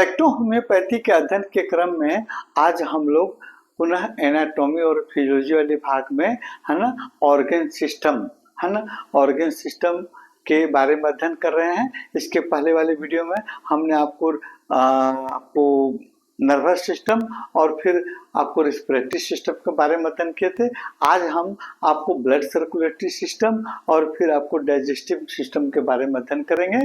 Electrohomoeopathy के अध्ययन के क्रम में आज हम लोग पुनः एनाटॉमी और फिजियोलॉजी वाले भाग में है ना ऑर्गन सिस्टम ऑर्गन सिस्टम के बारे में अध्ययन कर रहे हैं। इसके पहले वाले वीडियो में हमने आपको नर्वस सिस्टम और फिर आपको रिस्पिरेटरी सिस्टम के बारे में अध्ययन किए थे। आज हम आपको ब्लड सर्कुलेटरी सिस्टम और फिर आपको डाइजेस्टिव सिस्टम के बारे में अध्ययन करेंगे।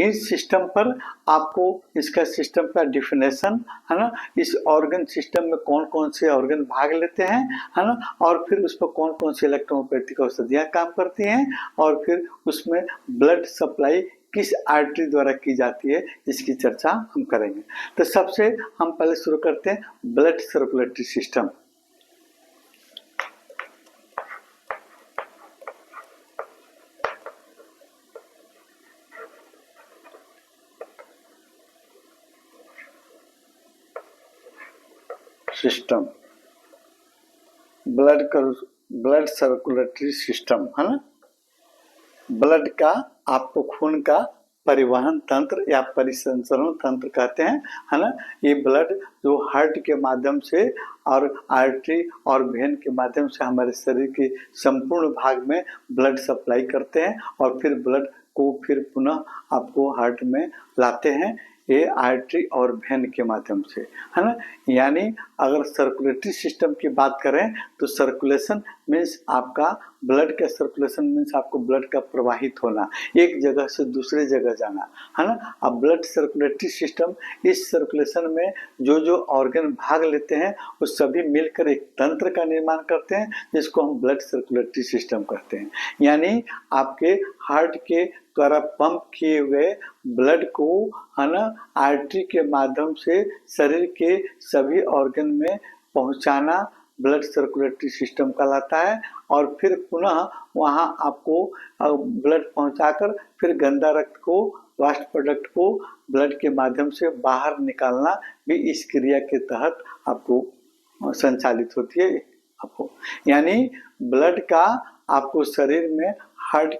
इस सिस्टम पर आपको इसका सिस्टम का डिफिनेशन है ना, इस ऑर्गन सिस्टम में कौन कौन से ऑर्गन भाग लेते हैं है ना, और फिर उस पर कौन कौन सी इलेक्ट्रोहोम्योपैथिक औषधियाँ काम करती हैं और फिर उसमें ब्लड सप्लाई किस आर्टरी द्वारा की जाती है, इसकी चर्चा हम करेंगे। तो सबसे हम पहले शुरू करते हैं blood circulatory system. Blood circulatory system है ना, ब्लड का आपको खून का परिवहन तंत्र या परिसंचरण तंत्र कहते हैं है ना। ये ब्लड जो हार्ट के माध्यम से और आर्टरी और वेन के माध्यम से हमारे शरीर के संपूर्ण भाग में ब्लड सप्लाई करते हैं और फिर ब्लड को फिर पुनः आपको हार्ट में लाते हैं, ये आर्टरी और वेन के माध्यम से है ना। यानी अगर सर्कुलेटरी सिस्टम की बात करें तो सर्कुलेशन मीन्स आपका ब्लड का सर्कुलेशन मीन्स आपको ब्लड का प्रवाहित होना, एक जगह से दूसरे जगह जाना है ना। अब ब्लड सर्कुलेटरी सिस्टम, इस सर्कुलेशन में जो जो ऑर्गन भाग लेते हैं वो सभी मिलकर एक तंत्र का निर्माण करते हैं जिसको हम ब्लड सर्कुलेटरी सिस्टम कहते हैं। यानी आपके हार्ट के द्वारा पंप किए हुए ब्लड को है ना आर्टरी के माध्यम से शरीर के सभी ऑर्गन में पहुंचाना ब्लड सर्कुलेटरी सिस्टम कहलाता है। और फिर पुनः वहां आपको ब्लड पहुंचाकर फिर गंदा रक्त को, वास्ट प्रोडक्ट को ब्लड के माध्यम से बाहर निकालना भी इस क्रिया के तहत आपको संचालित होती है आपको। यानी ब्लड का आपको शरीर में हार्ट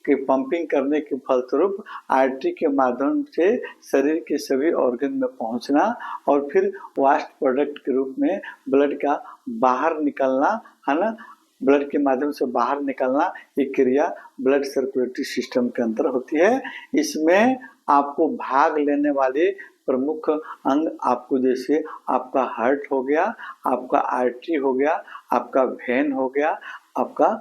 के पंपिंग करने के फलस्वरूप आर्टरी के माध्यम से शरीर के सभी ऑर्गन में पहुंचना और फिर वास्ट प्रोडक्ट के रूप में ब्लड का बाहर निकलना है ना, ब्लड के माध्यम से बाहर निकलना, ये क्रिया ब्लड सर्कुलेटरी सिस्टम के अंदर होती है। इसमें आपको भाग लेने वाले प्रमुख अंग आपको जैसे आपका हार्ट हो गया, आपका आर्टरी हो गया, आपका वेन हो गया, आपका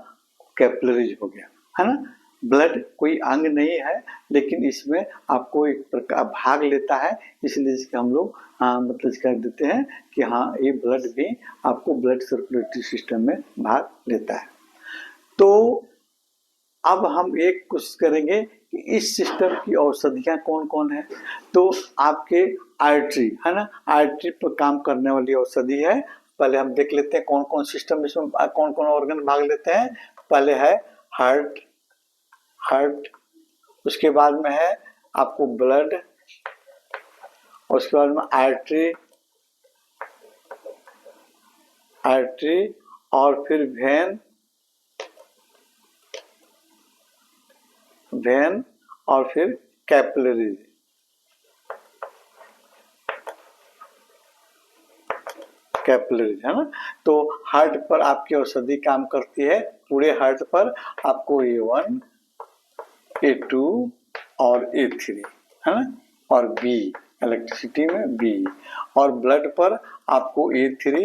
कैपिलरीज हो गया है ना। ब्लड कोई अंग नहीं है लेकिन इसमें आपको एक प्रकार भाग लेता है, इसलिए इसके हम लोग मतलब कह देते हैं कि हाँ ये ब्लड भी आपको ब्लड सर्कुलेटरी सिस्टम में भाग लेता है। तो अब हम एक कोशिश करेंगे कि इस सिस्टम की औषधियाँ कौन कौन है। तो आपके आर्टरी है ना, आर्टरी पर काम करने वाली औषधि है। पहले हम देख लेते हैं कौन कौन सिस्टम इसमें कौन कौन ऑर्गन भाग लेते हैं। पहले है हार्ट, उसके बाद में है आपको ब्लड, उसके बाद में आर्टरी और फिर वेन और फिर कैपिलरीज है ना। तो हार्ट पर आपकी औषधि काम करती है, पूरे हार्ट पर आपको A1, A2 और A3 है ना, और B इलेक्ट्रिसिटी में B, और ब्लड पर आपको A3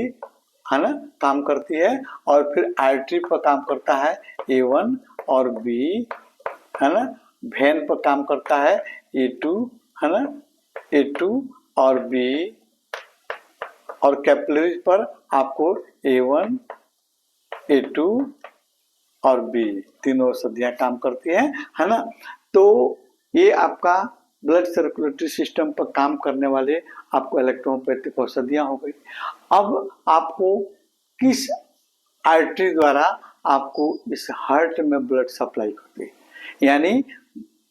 है ना काम करती है, और फिर आर्टरी पर काम करता है A1 और B है ना, वेन पर काम करता है A2 है ना, A2 और B, और कैपिलरीज पर आपको A1, A2 और B तीनों औषधियाँ काम करती है ना। तो ये आपका ब्लड सर्कुलेटरी सिस्टम पर काम करने वाले आपको इलेक्ट्रोहोम्योपैथिक औषधियाँ हो गई। अब आपको किस आर्टरी द्वारा आपको इस हार्ट में ब्लड सप्लाई करती है, यानी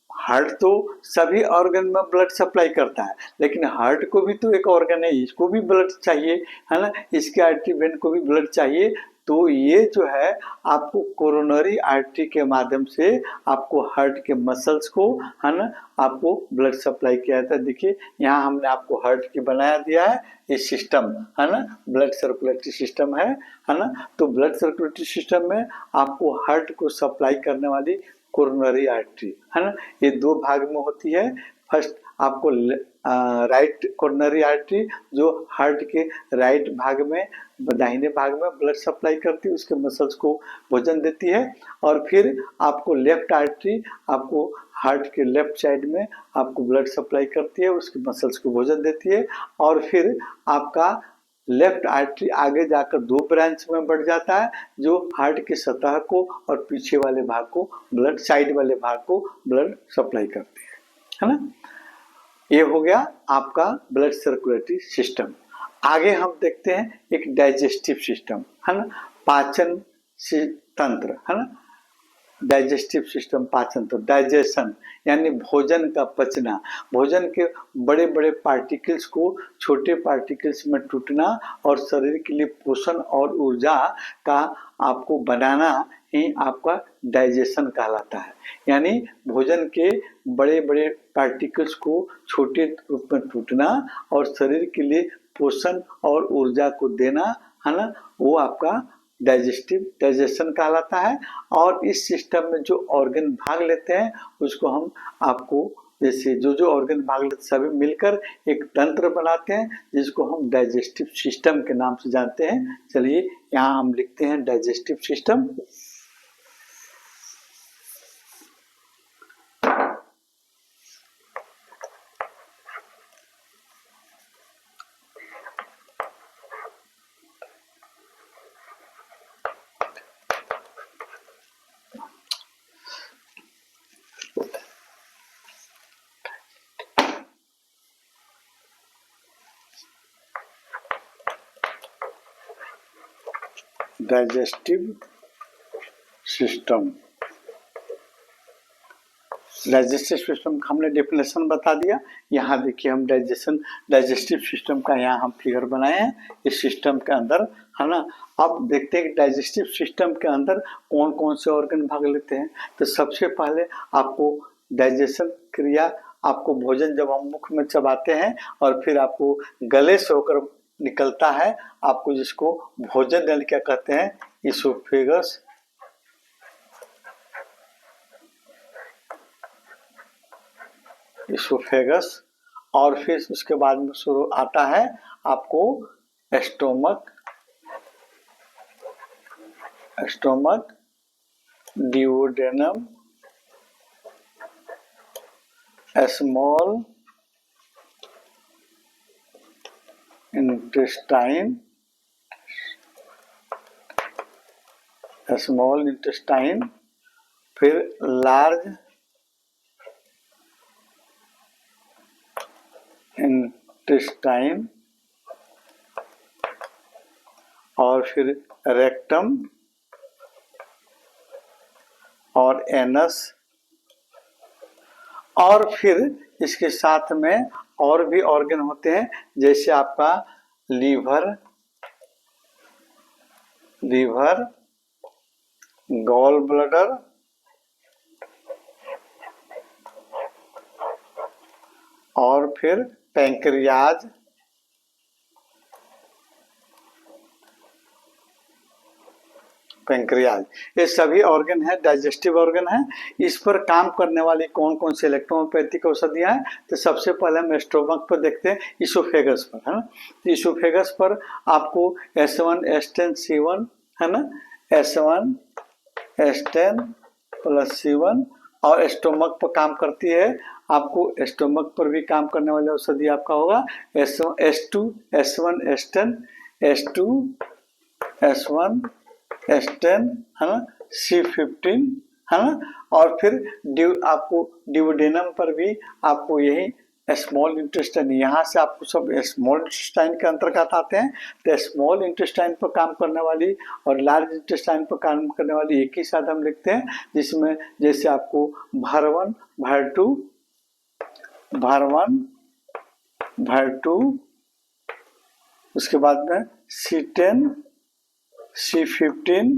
हार्ट तो सभी ऑर्गन में ब्लड सप्लाई करता है लेकिन हार्ट को भी तो एक ऑर्गन है, इसको भी ब्लड चाहिए है ना, इसके आर्टरी वेन को भी ब्लड चाहिए। तो ये जो है आपको कोरोनरी आर्टरी के माध्यम से आपको हार्ट के मसल्स को, है ना, आपको ब्लड सप्लाई किया जाता है। देखिए यहाँ हमने आपको हार्ट की बनाया दिया है, ये सिस्टम है ना, ब्लड सर्कुलेटरी सिस्टम है ना। तो ब्लड सर्कुलेटरी सिस्टम में आपको हार्ट को सप्लाई करने वाली कोरोनरी आर्टरी, है ना, ये दो भाग में होती है। फर्स्ट आपको राइट कोरोनरी आर्टरी जो हार्ट के राइट भाग में, दाहिने भाग में ब्लड सप्लाई करती है, उसके मसल्स को भोजन देती है। और फिर आपको लेफ्ट आर्टरी आपको हार्ट के लेफ्ट साइड में आपको ब्लड सप्लाई करती है, उसके मसल्स को भोजन देती है। और फिर आपका लेफ्ट आर्टरी आगे जाकर दो ब्रांच में बढ़ जाता है, जो हार्ट की सतह को और पीछे वाले भाग को, ब्लड साइड वाले भाग को ब्लड सप्लाई करती है ना। ये हो गया आपका ब्लड सर्कुलेटरी सिस्टम। आगे हम देखते हैं एक डाइजेस्टिव सिस्टम, है ना, पाचन तंत्र, है ना। डाइजेस्टिव सिस्टम, पाचन तंत्र, डाइजेशन यानी भोजन का पचना, भोजन के बड़े बड़े पार्टिकल्स को छोटे पार्टिकल्स में टूटना और शरीर के लिए पोषण और ऊर्जा का आपको बनाना ही आपका डाइजेशन कहलाता है। यानी भोजन के बड़े बड़े पार्टिकल्स को छोटे रूप में टूटना और शरीर के लिए पोषण और ऊर्जा को देना, है ना, वो आपका डाइजेशन कहलाता है। और इस सिस्टम में जो ऑर्गन भाग लेते हैं उसको हम आपको, जैसे जो ऑर्गन भाग लेते सभी मिलकर एक तंत्र बनाते हैं, जिसको हम डाइजेस्टिव सिस्टम के नाम से जानते हैं। चलिए यहाँ हम लिखते हैं digestive system. Digestive system, digestive system का हमने डेफिनेशन बता दिया। यहाँ देखिए हम डाइजेस्टिव सिस्टम का यहाँ हम फिगर बनाए हैं इस सिस्टम के अंदर, है ना। अब देखते हैं कि डाइजेस्टिव सिस्टम के अंदर कौन कौन से ऑर्गन भाग लेते हैं। तो सबसे पहले आपको डाइजेशन क्रिया, आपको भोजन जब हम मुख में चबाते हैं और फिर आपको गले से होकर निकलता है, आपको जिसको भोजन नल क्या कहते हैं, इसोफेगस, इसोफेगस। और फिर उसके बाद में शुरू आता है आपको stomach, stomach, duodenum, small intestine, small intestine, फिर लार्ज इंटेस्टाइन, और फिर रेक्टम और एनस। और फिर इसके साथ में और भी ऑर्गन होते हैं, जैसे आपका लीवर, गॉल ब्लडर, और फिर पैंक्रियाज, ये सभी ऑर्गन है, डाइजेस्टिव ऑर्गन है। इस पर काम करने वाली कौन कौन से इलेक्ट्रोपैथिक औषधियां हैं, तो सबसे पहले हम स्टोमक पर देखते हैं, इसोफेगस पर, है ना। तो इसोफेगस पर आपको S1 S10 C1, है ना, S1 S10 + C1, और स्टोमक पर काम करती है। आपको स्टोमक पर भी काम करने वाली औषधि आपका होगा S2 S1 S10 S2 S1 S10, है ना, C15, है ना। और फिर आपको डिओडेनम पर भी आपको यही स्मॉल इंटेस्टाइन, यहाँ से आपको सब स्मॉल इंटेस्टाइन के अंतर्गत आते हैं। तो स्मॉल इंटेस्टाइन पर काम करने वाली और लार्ज इंटेस्टाइन पर काम करने वाली एक ही साथ हम लिखते हैं, जिसमें जैसे आपको भर1 भर2, उसके बाद में C10 C15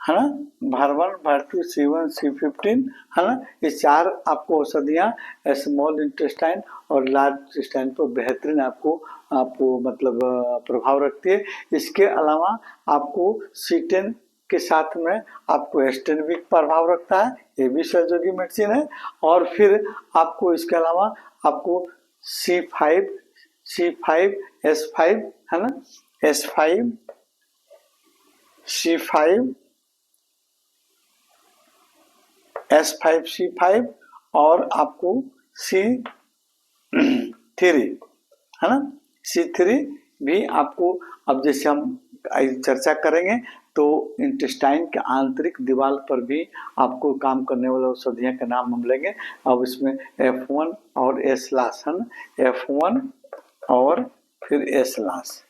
है ना, भर1 भर2 C1 C15 है ना, ये 4 आपको औषधियाँ स्मॉल इंटेस्टाइन और लार्ज इंटेस्टाइन पर बेहतरीन आपको मतलब प्रभाव रखती है। इसके अलावा आपको C10 के साथ में आपको S10 भी प्रभाव रखता है, ये भी सहयोगी मेडिसिन है। और फिर आपको इसके अलावा आपको C5 S5 है ना, S5 C5 S5 C5 और आपको C3 है ना, C3 भी आपको, अब जैसे हम चर्चा करेंगे तो इंटेस्टाइन के आंतरिक दीवार पर भी आपको काम करने वाले औषधियों का नाम हम लेंगे। अब इसमें F1 और S लास है ना, F1 और फिर S लास,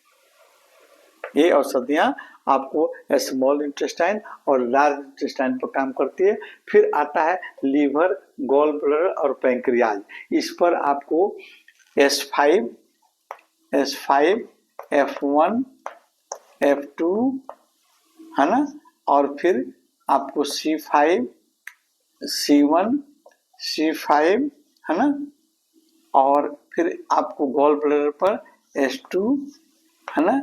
ये औषधियाँ आपको स्मॉल इंटेस्टाइन और लार्ज इंटेस्टाइन पर काम करती है। फिर आता है लीवर, गॉल ब्लैडर और पैंक्रियाज, इस पर आपको S5 F1 F2 है ना, और फिर आपको C5 C1 C5 है ना, और फिर आपको गॉल ब्लैडर पर S2 है ना,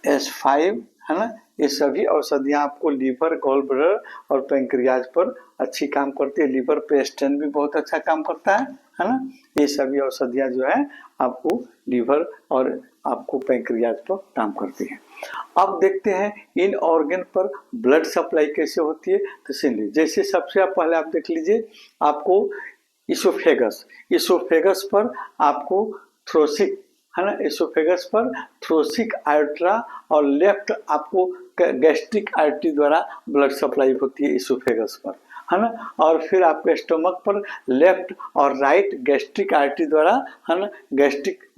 S5 है ना, ये सभी औषधियाँ आपको लीवर, गॉल ब्लैडर और पैंक्रियाज पर अच्छी काम करती है। लीवर पे S10 भी बहुत अच्छा काम करता है ना। ये सभी औषधियाँ जो है आपको लीवर और आपको पैंक्रियाज पर काम करती है। अब देखते हैं इन ऑर्गन पर ब्लड सप्लाई कैसे होती है। तो सुनिए, जैसे सबसे पहले आप देख लीजिए, आपको इसोफेगस पर आपको थ्रोसिक है ना, इसोफेगस पर थ्रोसिक आर्टरा और लेफ्ट आपको गैस्ट्रिक आर्टरी द्वारा ब्लड सप्लाई होती है इसोफेगस पर है ना। और फिर आपके स्टमक पर लेफ्ट और राइट गैस्ट्रिक आर्टरी द्वारा है ना,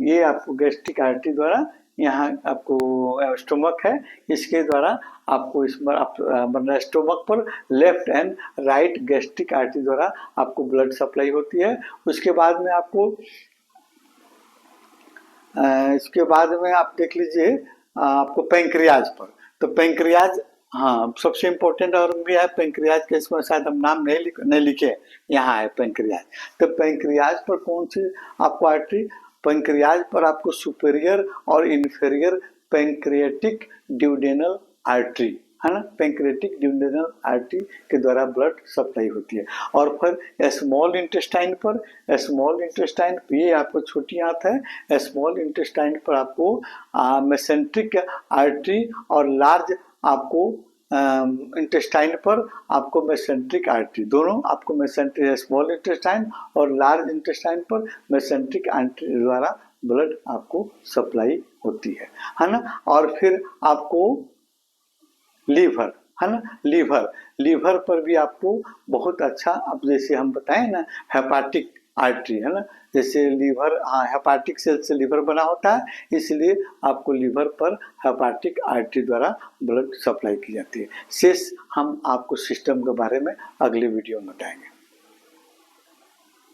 ये आपको गैस्ट्रिक आर्टरी द्वारा, यहाँ आपको स्टोमक है, इसके द्वारा आपको इस पर स्टोमक पर left and right gastric artery द्वारा आपको ब्लड सप्लाई होती है। उसके बाद में आप देख लीजिए आपको पैंक्रियाज पर, तो पैंक्रियाज हाँ सबसे इम्पोर्टेंट ऑर्गन भी है पैंक्रियाज के, इसमें शायद हम नाम नहीं लिखे, यहाँ है पैंक्रियाज। तो पैंक्रियाज पर कौन सी आपको आर्टरी, पैंक्रियाज पर आपको सुपेरियर और इन्फीरियर पैंक्रियाटिक ड्यूडेनल आर्टरी है ना, पैंक्रियाटिक ड्यूडेनल आर्टरी के द्वारा ब्लड सप्लाई होती है। और फिर स्मॉल इंटेस्टाइन पर, ये आपको छोटी आंत है, स्मॉल इंटेस्टाइन पर आपको मेसेंट्रिक आर्टरी और लार्ज आपको इंटेस्टाइन पर आपको मेसेंट्रिक आर्टरी, दोनों आपको मेसेंट्रिक, स्मॉल इंटेस्टाइन और लार्ज इंटेस्टाइन पर मेसेंट्रिक आर्टरी द्वारा ब्लड आपको सप्लाई होती है ना। और फिर आपको लीवर है ना, लीवर पर भी आपको बहुत अच्छा, अब जैसे हम बताएं ना हेपाटिक आर्टरी है ना, जैसे लीवर हेपाटिक सेल से लीवर बना होता है, इसलिए आपको लीवर पर हेपाटिक आर्टरी द्वारा ब्लड सप्लाई की जाती है। शेष हम आपको सिस्टम के बारे में अगले वीडियो में बताएंगे।